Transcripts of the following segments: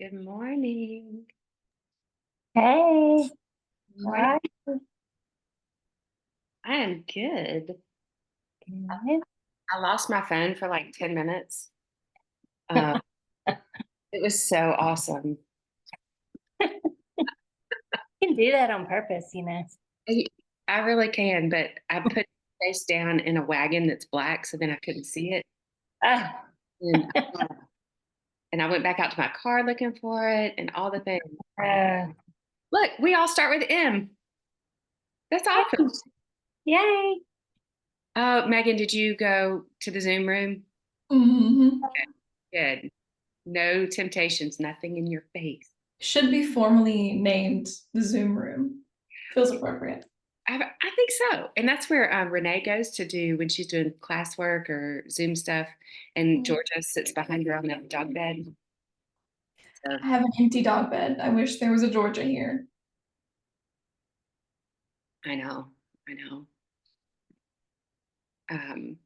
Good morning. Hey, Morning. hi. I am good. Good. I lost my phone for like 10 minutes. Uh, it was so awesome. You can do that on purpose. I, I really can, but I put it face down in a wagon that's black, so then I couldn't see it. Ah, And, uh, and I went back out to my car looking for it and all the things. uh, Look, we all start with M. That's awesome. yay. Oh, Megan, did you go to the Zoom room? hmm Good. No temptations, nothing in your face. Should be formally named the Zoom room. Feels appropriate. I think so. And that's where Renee goes to do when she's doing classwork or Zoom stuff. And Mm. Georgia sits behind her on the dog bed. So I have an empty dog bed. I wish there was a Georgia here. I know, I know. Um,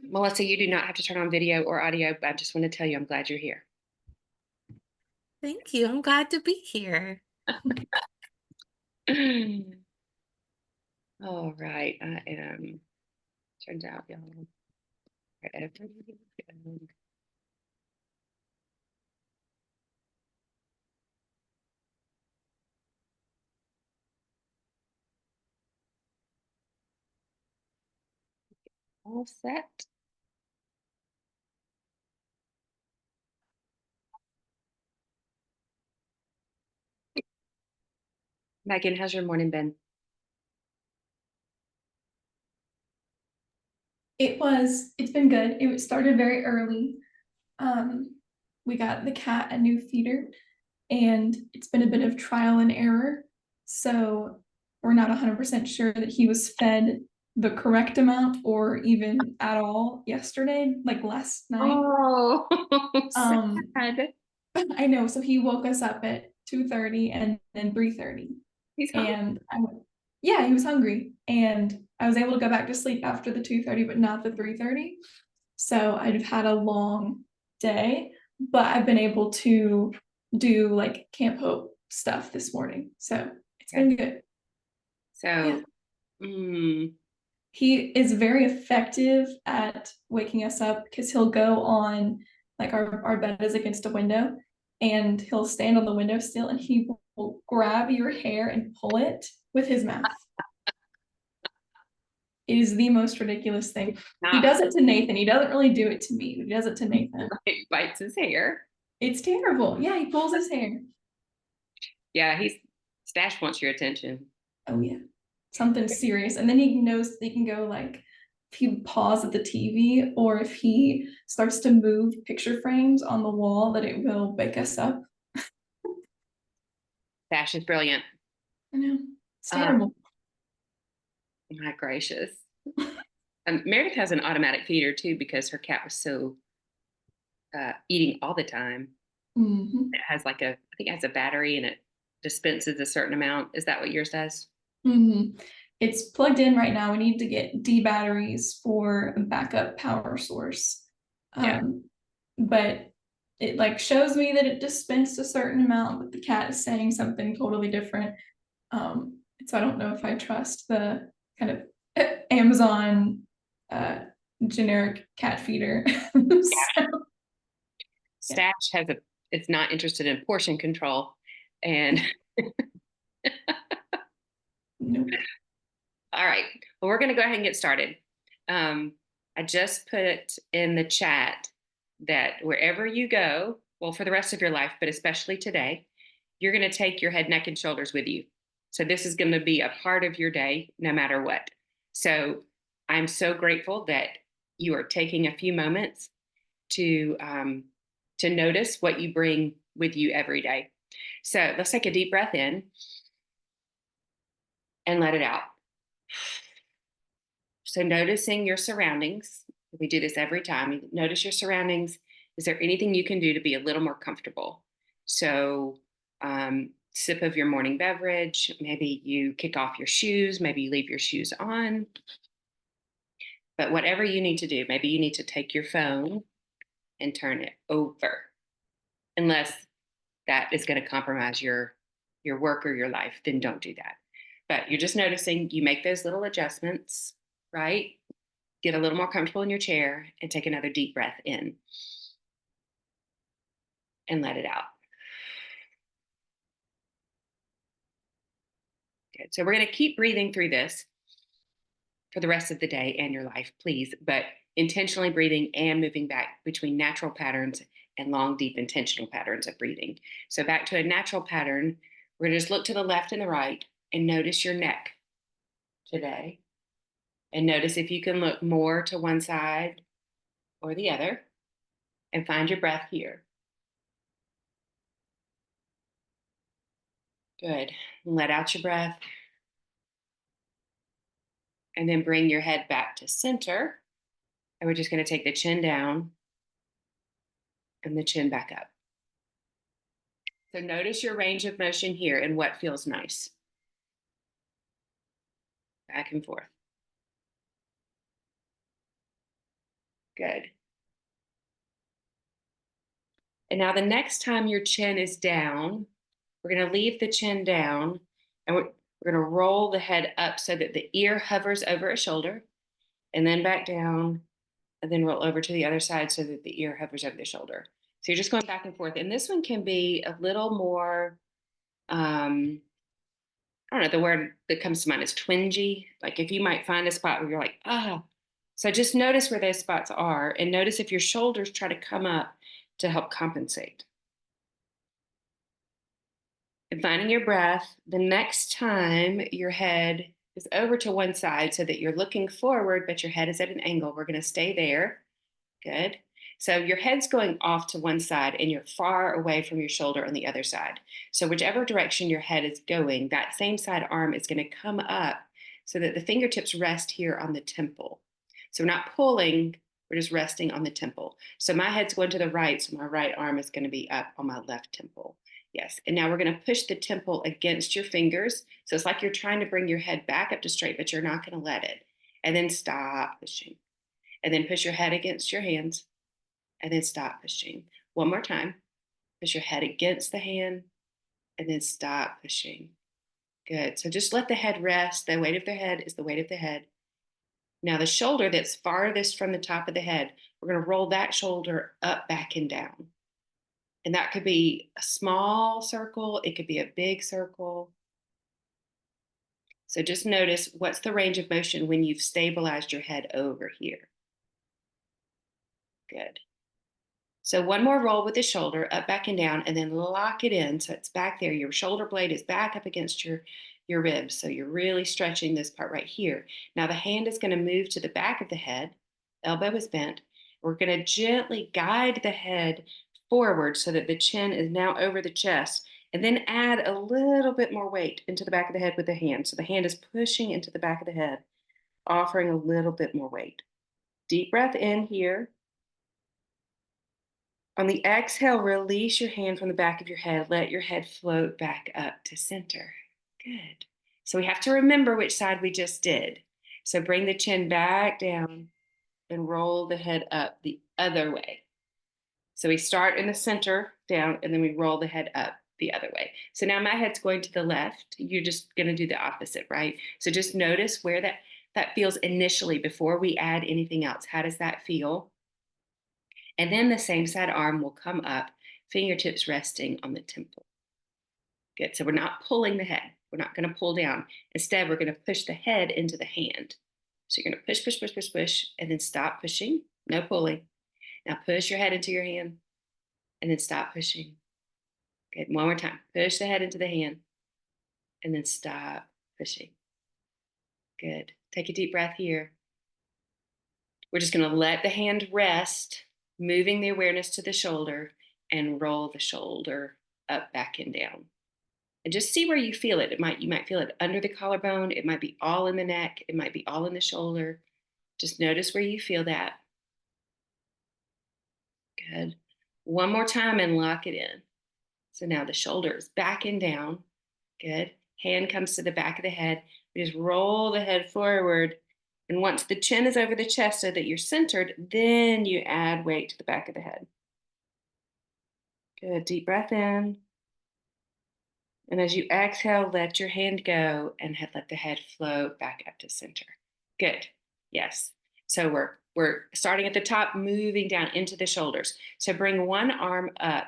Melissa, you do not have to turn on video or audio, but I just want to tell you I'm glad you're here. Thank you. I'm glad to be here. All right. I am, turns out, y'all, everything's good. All set. Megan, how's your morning been? It's been good. It started very early. Um, we got the cat a new feeder, and it's been a bit of trial and error. So we're not 100% sure that he was fed the correct amount or even at all yesterday, like last night. Oh, Um, sad. I know. So he woke us up at 2:30 and then 3:30. He's hungry. And yeah, he was hungry. And I was able to go back to sleep after the 2:30, but not the 3:30. So I've had a long day, but I've been able to do like Camp Hope stuff this morning. So it's been good. Yeah. So, mm, He is very effective at waking us up because he'll go on, like our bed is against a window, and he'll stand on the windowsill and he will grab your hair and pull it with his mouth. It is the most ridiculous thing. He not does it to Nathan. He doesn't really do it to me, but he does it to Nathan. like bites his hair. It's terrible. Yeah, he pulls his hair. Yeah, he's Stash wants your attention. Oh yeah, something serious. And then he knows that he can go like if he pause at the TV or if he starts to move picture frames on the wall, that it will wake us up. Stash is brilliant. I know. It's Um, terrible. my gracious. Meredith has an automatic feeder too because her cat was so eating all the time. hmm It has like I think it has a battery and it dispenses a certain amount. Is that what yours does? hmm It's plugged in right now. We need to get D batteries for a backup power source. Yeah. But it like shows me that it dispensed a certain amount, but the cat is saying something totally different. So I don't know if I trust the kind of Amazon uh, generic cat feeder. So, yeah. Stash has a it's not interested in portion control. And Nope. all right. Well, we're gonna go ahead and get started. I just put in the chat that wherever you go, well, for the rest of your life, but especially today, you're going to take your head, neck, and shoulders with you. So this is going to be a part of your day, no matter what. So I'm so grateful that you are taking a few moments to notice what you bring with you every day. So let's take a deep breath in and let it out. So noticing your surroundings. We do this every time. You notice your surroundings. Is there anything you can do to be a little more comfortable? So sip of your morning beverage. Maybe you kick off your shoes. Maybe you leave your shoes on. But whatever you need to do, maybe you need to take your phone and turn it over. Unless that is going to compromise your work or your life, then don't do that. But you're just noticing you make those little adjustments, right? Get a little more comfortable in your chair and take another deep breath in and let it out. Good. So we're going to keep breathing through this for the rest of the day and your life, please, but intentionally breathing and moving back between natural patterns and long, deep, intentional patterns of breathing. So back to a natural pattern, we're going to just look to the left and the right and notice your neck today. And notice if you can look more to one side or the other and find your breath here. Good. Let out your breath. And then bring your head back to center. And we're just going to take the chin down and the chin back up. So notice your range of motion here and what feels nice. Back and forth. Good. And now the next time your chin is down, we're going to leave the chin down and we're going to roll the head up so that the ear hovers over a shoulder and then back down and then roll over to the other side so that the ear hovers over the shoulder. So you're just going back and forth. And this one can be a little more, I don't know, the word that comes to mind is twingy. Like if you might find a spot where you're like, ah. So just notice where those spots are and notice if your shoulders try to come up to help compensate. And finding your breath, the next time your head is over to one side so that you're looking forward, but your head is at an angle, we're going to stay there. Good. So your head's going off to one side and you're far away from your shoulder on the other side. So whichever direction your head is going, that same side arm is going to come up so that the fingertips rest here on the temple. So we're not pulling, we're just resting on the temple. So my head's going to the right, so my right arm is going to be up on my left temple. Yes. And now we're going to push the temple against your fingers. So it's like you're trying to bring your head back up to straight, but you're not going to let it. And then stop pushing. And then push your head against your hands. And then stop pushing. One more time. Push your head against the hand. And then stop pushing. Good. So just let the head rest. The weight of the head is the weight of the head. Now the shoulder that's farthest from the top of the head, we're going to roll that shoulder up, back, and down. And that could be a small circle. It could be a big circle. So just notice what's the range of motion when you've stabilized your head over here. Good. So one more roll with the shoulder up, back, and down, and then lock it in. So it's back there. Your shoulder blade is back up against your ribs. So you're really stretching this part right here. Now the hand is going to move to the back of the head. Elbow is bent. We're going to gently guide the head forward so that the chin is now over the chest, and then add a little bit more weight into the back of the head with the hand. So the hand is pushing into the back of the head, offering a little bit more weight. Deep breath in here. On the exhale, release your hand from the back of your head. Let your head float back up to center. Good. So we have to remember which side we just did. So bring the chin back down and roll the head up the other way. So we start in the center down and then we roll the head up the other way. So now my head's going to the left. You're just going to do the opposite, right? So just notice where that feels initially before we add anything else. How does that feel? And then the same side arm will come up, fingertips resting on the temple. Good. So we're not pulling the head. We're not going to pull down. Instead, we're going to push the head into the hand. So you're going to push, push, push, push, push, and then stop pushing. No pulling. Now push your head into your hand and then stop pushing. Good. One more time. Push the head into the hand and then stop pushing. Good. Take a deep breath here. We're just going to let the hand rest, moving the awareness to the shoulder and roll the shoulder up, back, and down. And just see where you feel it. You might feel it under the collarbone. It might be all in the neck. It might be all in the shoulder. Just notice where you feel that. Good. One more time and lock it in. So now the shoulder is back and down. Good. Hand comes to the back of the head. We just roll the head forward. And once the chin is over the chest so that you're centered, then you add weight to the back of the head. Good. Deep breath in. And as you exhale, let your hand go and let the head float back up to center. Good. Yes. So we're starting at the top, moving down into the shoulders. So bring one arm up,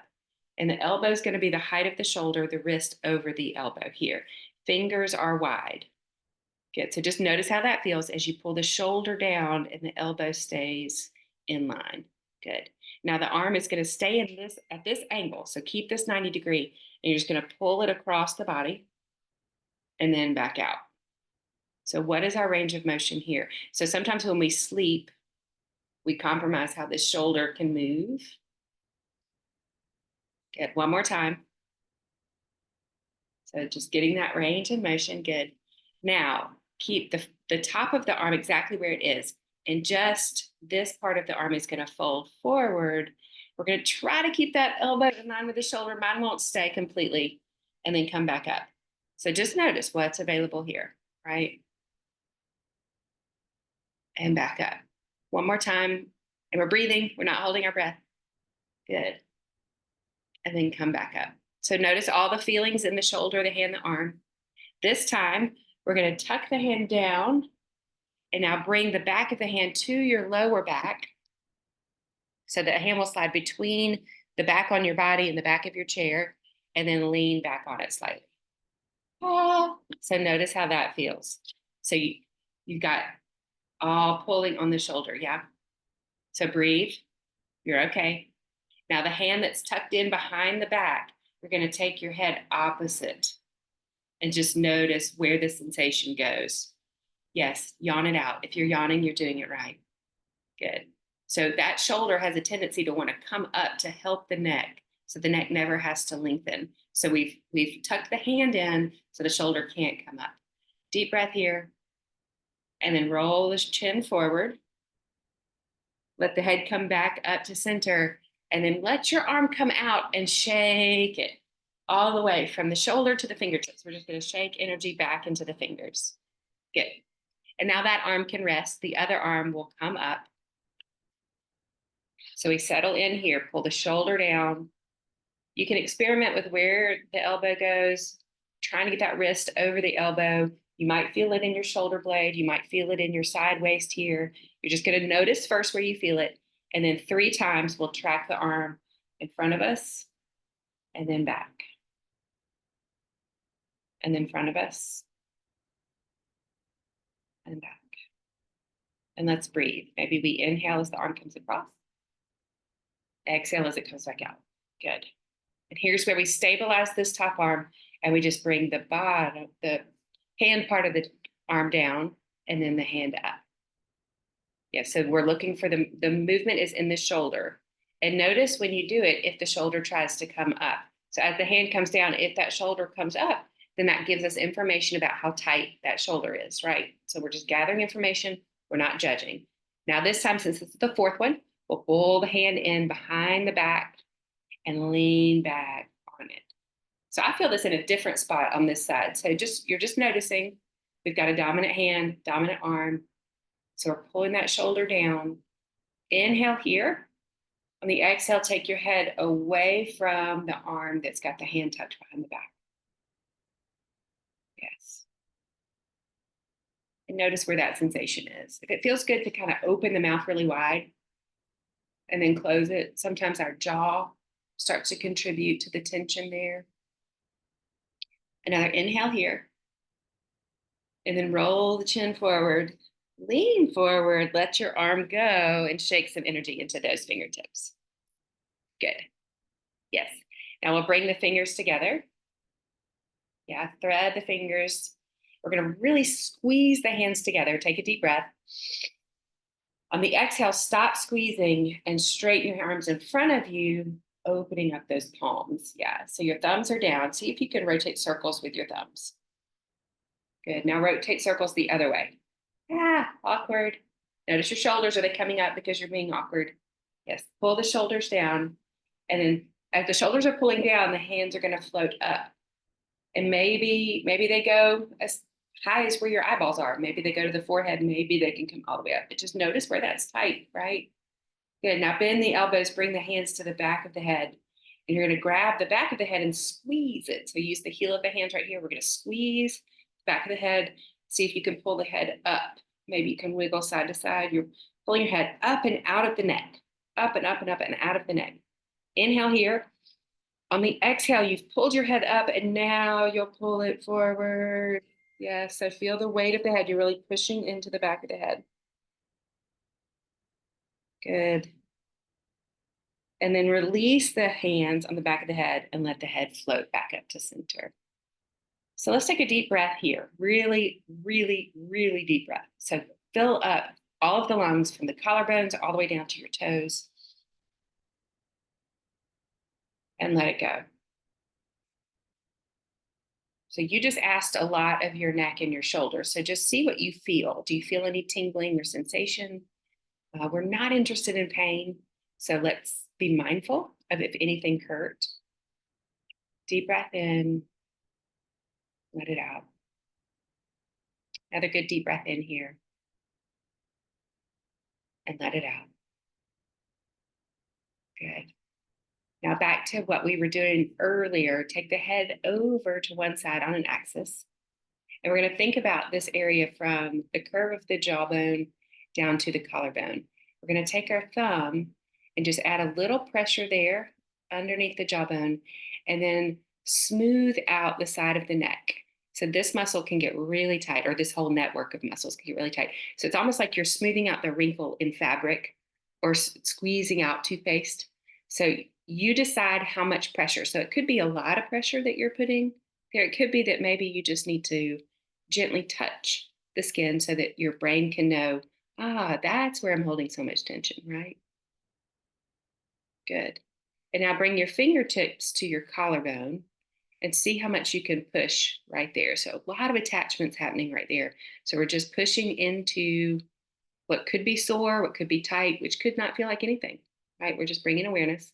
and the elbow is going to be the height of the shoulder, the wrist over the elbow here. Fingers are wide. Good. So just notice how that feels as you pull the shoulder down and the elbow stays in line. Good. Now the arm is going to stay in this at this angle. So keep this 90 degree, and you're just going to pull it across the body and then back out. So what is our range of motion here? So sometimes when we sleep, we compromise how this shoulder can move. Good. One more time. So just getting that range of motion. Good. Now keep the top of the arm exactly where it is. And just this part of the arm is going to fold forward. We're going to try to keep that elbow in line with the shoulder. Mine won't stay completely, and then come back up. So just notice what's available here, right? And back up. One more time. And we're breathing. We're not holding our breath. Good. And then come back up. So notice all the feelings in the shoulder, the hand, the arm. This time, we're going to tuck the hand down and now bring the back of the hand to your lower back. So the hand will slide between the back on your body and the back of your chair, and then lean back on it slightly. So notice how that feels. So you've got all pulling on the shoulder, yeah? So breathe. You're okay. Now the hand that's tucked in behind the back, you're going to take your head opposite and just notice where the sensation goes. Yes, yawn it out. If you're yawning, you're doing it right. Good. So that shoulder has a tendency to want to come up to help the neck, so the neck never has to lengthen. So we've tucked the hand in so the shoulder can't come up. Deep breath here. And then roll the chin forward. Let the head come back up to center, and then let your arm come out and shake it all the way from the shoulder to the fingertips. We're just going to shake energy back into the fingers. Good. And now that arm can rest. The other arm will come up. So we settle in here, pull the shoulder down. You can experiment with where the elbow goes, trying to get that wrist over the elbow. You might feel it in your shoulder blade. You might feel it in your side waist here. You're just going to notice first where you feel it. And then 3 times we'll track the arm in front of us and then back. And then front of us and back. And let's breathe. Maybe we inhale as the arm comes across. Exhale as it comes back out. Good. And here's where we stabilize this top arm, and we just bring the bottom, the hand part of the arm down, and then the hand up. Yeah, so we're looking for the movement is in the shoulder. And notice when you do it, if the shoulder tries to come up. So as the hand comes down, if that shoulder comes up, then that gives us information about how tight that shoulder is, right? So we're just gathering information. We're not judging. Now this time, since this is the 4th one, we'll pull the hand in behind the back and lean back on it. So I feel this in a different spot on this side. So you're just noticing we've got a dominant hand, dominant arm. So we're pulling that shoulder down. Inhale here. On the exhale, take your head away from the arm that's got the hand tucked behind the back. Yes. And notice where that sensation is. If it feels good to kind of open the mouth really wide and then close it, sometimes our jaw starts to contribute to the tension there. Another inhale here. And then roll the chin forward. Lean forward, let your arm go, and shake some energy into those fingertips. Good. Yes. Now we'll bring the fingers together. Yeah, thread the fingers. We're going to really squeeze the hands together. Take a deep breath. On the exhale, stop squeezing and straighten your arms in front of you, opening up those palms. Yeah, so your thumbs are down. See if you can rotate circles with your thumbs. Good. Now rotate circles the other way. Awkward. Notice your shoulders. Are they coming up because you're being awkward? Yes. Pull the shoulders down. And then as the shoulders are pulling down, the hands are going to float up. And maybe they go as high as where your eyeballs are. Maybe they go to the forehead. Maybe they can come all the way up. But just notice where that's tight, right? Good. Now bend the elbows. Bring the hands to the back of the head. And you're going to grab the back of the head and squeeze it. So use the heel of the hands right here. We're going to squeeze the back of the head. See if you can pull the head up. Maybe you can wiggle side to side. You're pulling your head up and out of the neck, up and up and up and out of the neck. Inhale here. On the exhale, you've pulled your head up and now you'll pull it forward. Yes, so feel the weight of the head. You're really pushing into the back of the head. Good. And then release the hands on the back of the head and let the head float back up to center. So let's take a deep breath here. Really, really, really deep breath. So fill up all of the lungs from the collarbones all the way down to your toes. And let it go. So you just asked a lot of your neck and your shoulders. So just see what you feel. Do you feel any tingling or sensation? We're not interested in pain. So let's be mindful of if anything hurt. Deep breath in, let it out. Another good deep breath in here. And let it out. Good. Now back to what we were doing earlier. Take the head over to one side on an axis. And we're going to think about this area from the curve of the jawbone down to the collarbone. We're going to take our thumb and just add a little pressure there underneath the jawbone and then smooth out the side of the neck. So this muscle can get really tight, or this whole network of muscles can get really tight. So it's almost like you're smoothing out the wrinkle in fabric or squeezing out toothpaste. So you decide how much pressure. So it could be a lot of pressure that you're putting there. It could be that maybe you just need to gently touch the skin so that your brain can know, that's where I'm holding so much tension, right? Good. And now bring your fingertips to your collarbone and see how much you can push right there. So a lot of attachments happening right there. So we're just pushing into what could be sore, what could be tight, which could not feel like anything, right? We're just bringing awareness.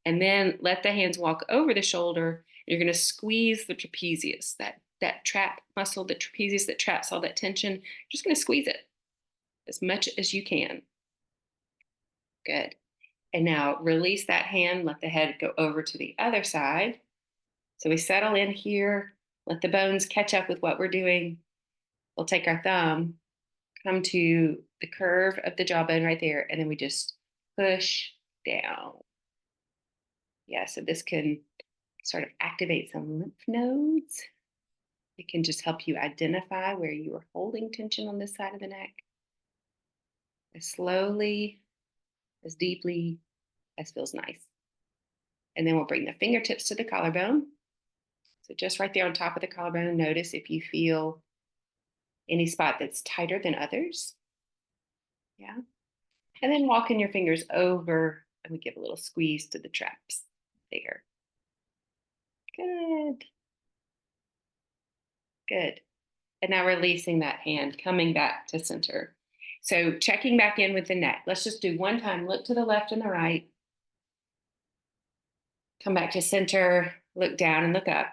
And then let the hands walk over the shoulder. You're going to squeeze the trapezius, that trap muscle, the trapezius that traps all that tension. Just going to squeeze it as much as you can. Good. And now release that hand, let the head go over to the other side. So we settle in here, let the bones catch up with what we're doing. We'll take our thumb, come to the curve of the jawbone right there, and then we just push down. Yeah, so this can sort of activate some lymph nodes. It can just help you identify where you are holding tension on this side of the neck. As slowly, as deeply as feels nice. And then we'll bring the fingertips to the collarbone. So just right there on top of the collarbone, notice if you feel any spot that's tighter than others. Yeah. And then walking your fingers over and we give a little squeeze to the traps there. Good. Good. And now releasing that hand, coming back to center. So checking back in with the neck. Let's just do one time. Look to the left and the right. Come back to center, look down and look up.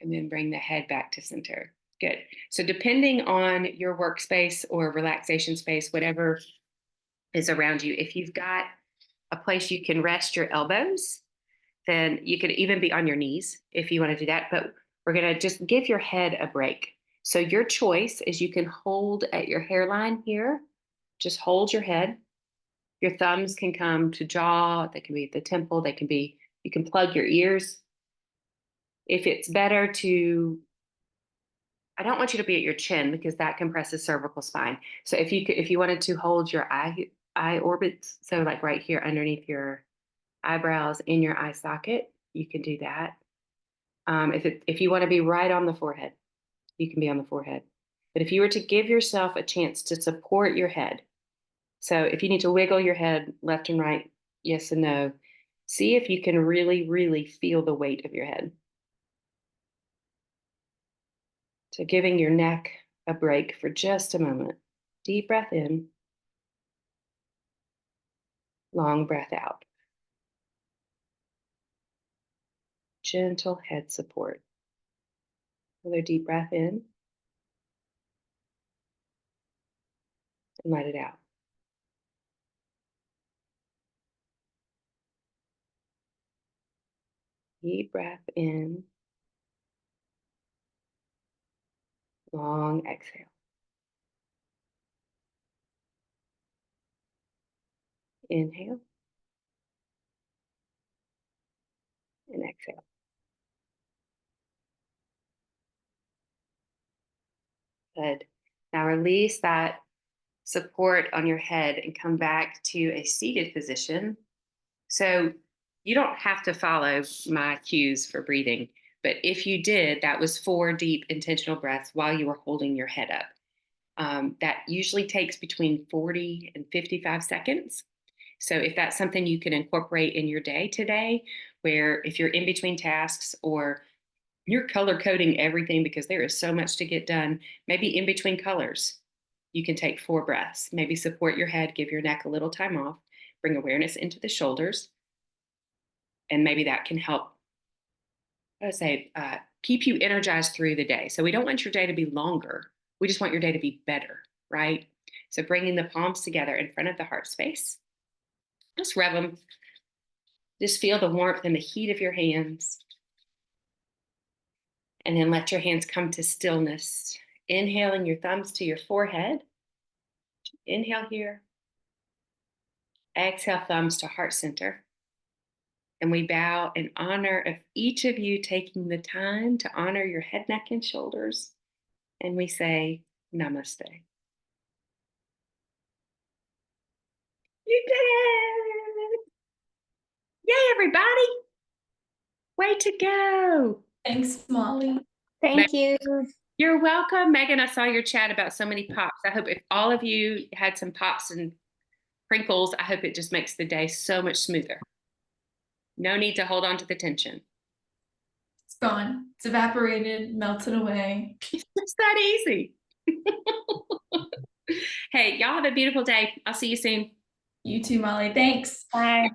And then bring the head back to center. Good. So depending on your workspace or relaxation space, whatever is around you, if you've got a place you can rest your elbows, then you could even be on your knees if you want to do that. But we're going to just give your head a break. So your choice is you can hold at your hairline here. Just hold your head. Your thumbs can come to jaw. They can be at the temple. They can be, you can plug your ears. If it's better to, I don't want you to be at your chin because that compresses cervical spine. So if you wanted to hold your eye orbits, so like right here underneath your eyebrows in your eye socket, you can do that. If you want to be right on the forehead, you can be on the forehead. But if you were to give yourself a chance to support your head, so if you need to wiggle your head left and right, yes and no, see if you can really, really feel the weight of your head. So giving your neck a break for just a moment. Deep breath in, long breath out. Gentle head support. Another deep breath in and let it out. Deep breath in. Long exhale. Inhale. And exhale. Good. Now release that support on your head and come back to a seated position. So you don't have to follow my cues for breathing, but if you did, that was 4 deep intentional breaths while you were holding your head up. That usually takes between 40 and 55 seconds. So if that's something you can incorporate in your day today, where if you're in between tasks or you're color coding everything because there is so much to get done, maybe in between colors, you can take 4 breaths, maybe support your head, give your neck a little time off, bring awareness into the shoulders, and maybe that can help, keep you energized through the day. So we don't want your day to be longer. We just want your day to be better, right? So bringing the palms together in front of the heart space, just rub them. Just feel the warmth and the heat of your hands. And then let your hands come to stillness. Inhaling your thumbs to your forehead. Inhale here. Exhale, thumbs to heart center. And we bow in honor of each of you taking the time to honor your head, neck, and shoulders. And we say, Namaste. You did it! Yay, everybody! Way to go! Thanks, Molly. Thank you. You're welcome. Megan, I saw your chat about so many pops. I hope if all of you had some pops and crinkles, I hope it just makes the day so much smoother. No need to hold on to the tension. It's gone. It's evaporated, melted away. It's that easy. Hey, y'all have a beautiful day. I'll see you soon. You too, Molly. Thanks. Bye.